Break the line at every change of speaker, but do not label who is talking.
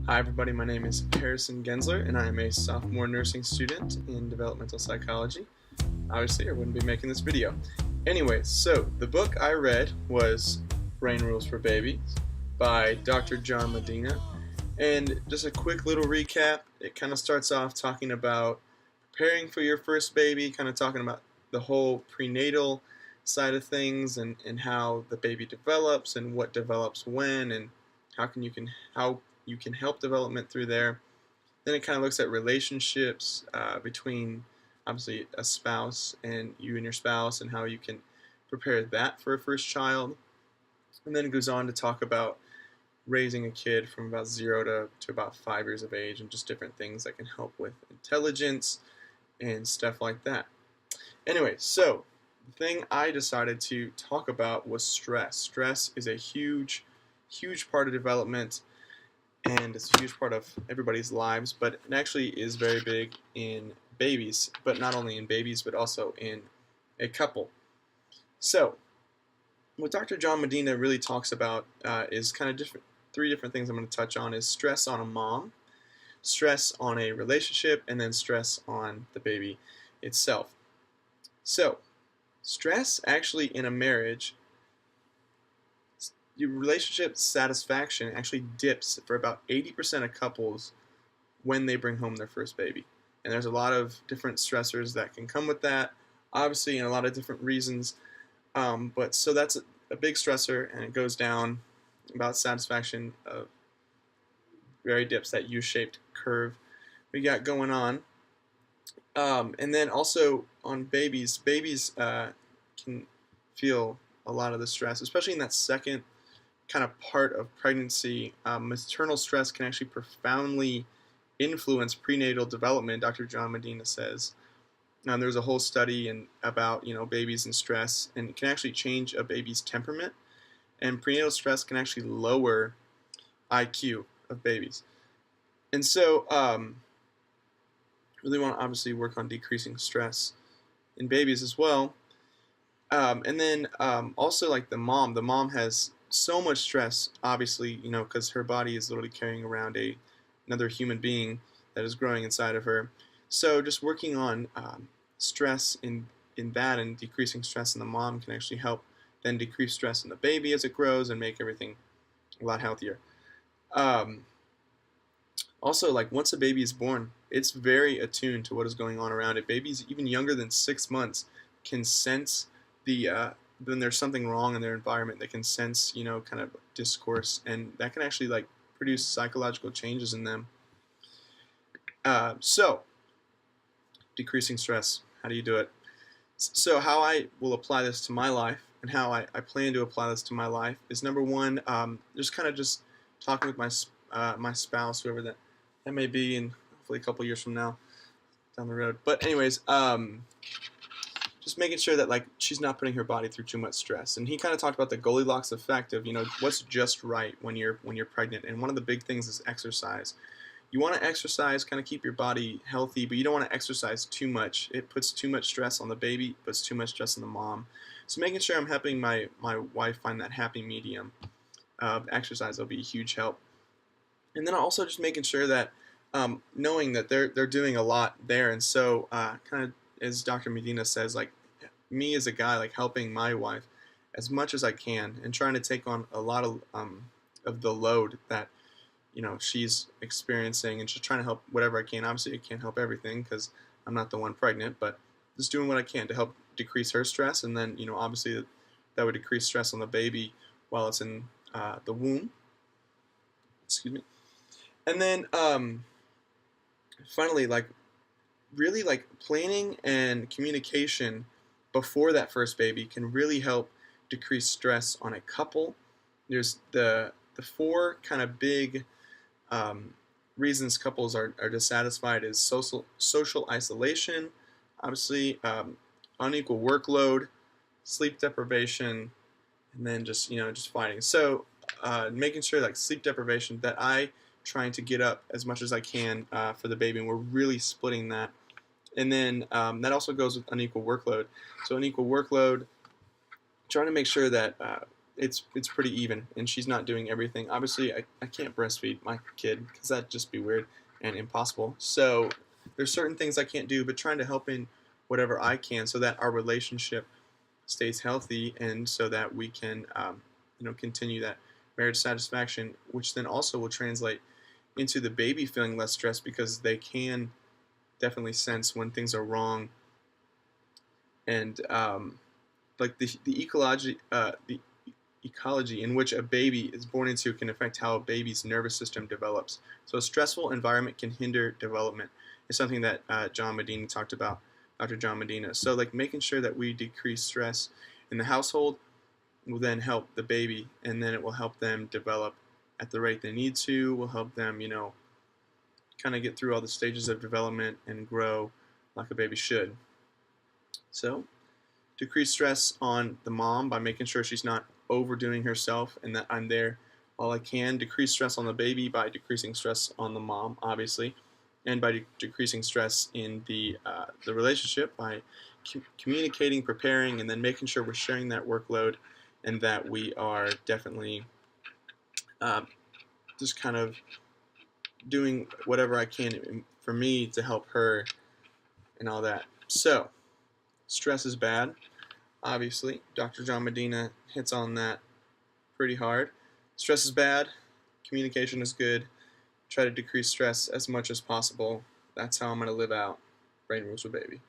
Hi everybody, my name is Harrison Gensler and I am a sophomore nursing student in developmental psychology. Obviously I wouldn't be making this video. Anyways, so the book I read was Brain Rules for Babies by Dr. John Medina. And just a quick little recap, it kind of starts off talking about preparing for your first baby, kind of talking about the whole prenatal side of things and how the baby develops and what develops when and how you can help development through there. Then it kind of looks at relationships between obviously a spouse and you and your spouse and how you can prepare that for a first child. And then it goes on to talk about raising a kid from about 0 to about 5 years of age and just different things that can help with intelligence and stuff like that. Anyway, so the thing I decided to talk about was stress. Stress is a huge part of development, and it's a huge part of everybody's lives, but it actually is very big in babies, but not only in babies, but also in a couple. So, what Dr. John Medina really talks about is kind of three different things I'm going to touch on is stress on a mom, stress on a relationship, and then stress on the baby itself. So, stress actually in a marriage, your relationship satisfaction actually dips for about 80% of couples when they bring home their first baby. And there's a lot of different stressors that can come with that, obviously, and a lot of different reasons. But so that's a big stressor, and it goes down about satisfaction of very dips, that U-shaped curve we got going on. And then also on babies can feel a lot of the stress, especially in that second kind of part of pregnancy. Maternal stress can actually profoundly influence prenatal development, Dr. John Medina says. There's a whole study about babies and stress, and it can actually change a baby's temperament. And prenatal stress can actually lower IQ of babies. And so, really want to obviously work on decreasing stress in babies as well. And then also like the mom has so much stress, obviously, because her body is literally carrying around another human being that is growing inside of her. So just working on stress in that and decreasing stress in the mom can actually help then decrease stress in the baby as it grows and make everything a lot healthier. Also, like once a baby is born, it's very attuned to what is going on around it. Babies even younger than 6 months can sense when there's something wrong in their environment. They can sense, kind of discourse, and that can actually like produce psychological changes in them. So, decreasing stress. How do you do it? So, how I will apply this to my life and how I plan to apply this to my life is number one, just kind of just talking with my spouse, whoever that may be, and hopefully a couple years from now down the road. But anyways, just making sure that like she's not putting her body through too much stress. And he kind of talked about the Goldilocks effect of what's just right when you're pregnant. And one of the big things is exercise. You want to exercise, kind of keep your body healthy, but you don't want to exercise too much. It puts too much stress on the baby, puts too much stress on the mom. So making sure I'm helping my wife find that happy medium of exercise will be a huge help. And then also just making sure that knowing that they're doing a lot there. And so kind of as Dr. Medina says, like me as a guy, like helping my wife as much as I can and trying to take on a lot of the load that she's experiencing, and just trying to help whatever I can. Obviously I can't help everything because I'm not the one pregnant, but just doing what I can to help decrease her stress. And then obviously that would decrease stress on the baby while it's in the womb. Excuse me. And then finally, like really like planning and communication before that first baby can really help decrease stress on a couple. There's the four kind of big reasons couples are dissatisfied is social isolation, obviously, unequal workload, sleep deprivation, and then just fighting. So making sure like sleep deprivation, that I trying to get up as much as I can for the baby, and we're really splitting that. And then that also goes with unequal workload. So unequal workload, trying to make sure that it's pretty even, and she's not doing everything. Obviously, I can't breastfeed my kid because that'd just be weird and impossible. So there's certain things I can't do, but trying to help in whatever I can so that our relationship stays healthy and so that we can continue that marriage satisfaction, which then also will translate into the baby feeling less stressed because they can definitely sense when things are wrong. And like the ecology in which a baby is born into can affect how a baby's nervous system develops. So a stressful environment can hinder development. It's something that John Medina talked about, Dr. John Medina. So like making sure that we decrease stress in the household will then help the baby, and then it will help them develop at the rate they need to. Will help them, kind of get through all the stages of development and grow like a baby should. So decrease stress on the mom by making sure she's not overdoing herself and that I'm there all I can. Decrease stress on the baby by decreasing stress on the mom, obviously, and by decreasing stress in the relationship by communicating, preparing, and then making sure we're sharing that workload and that we are definitely uh, just kind of doing whatever I can for me to help her and all that. So, stress is bad. Obviously, Dr. John Medina hits on that pretty hard. Stress is bad. Communication is good. Try to decrease stress as much as possible. That's how I'm going to live out Brain Rules with Baby.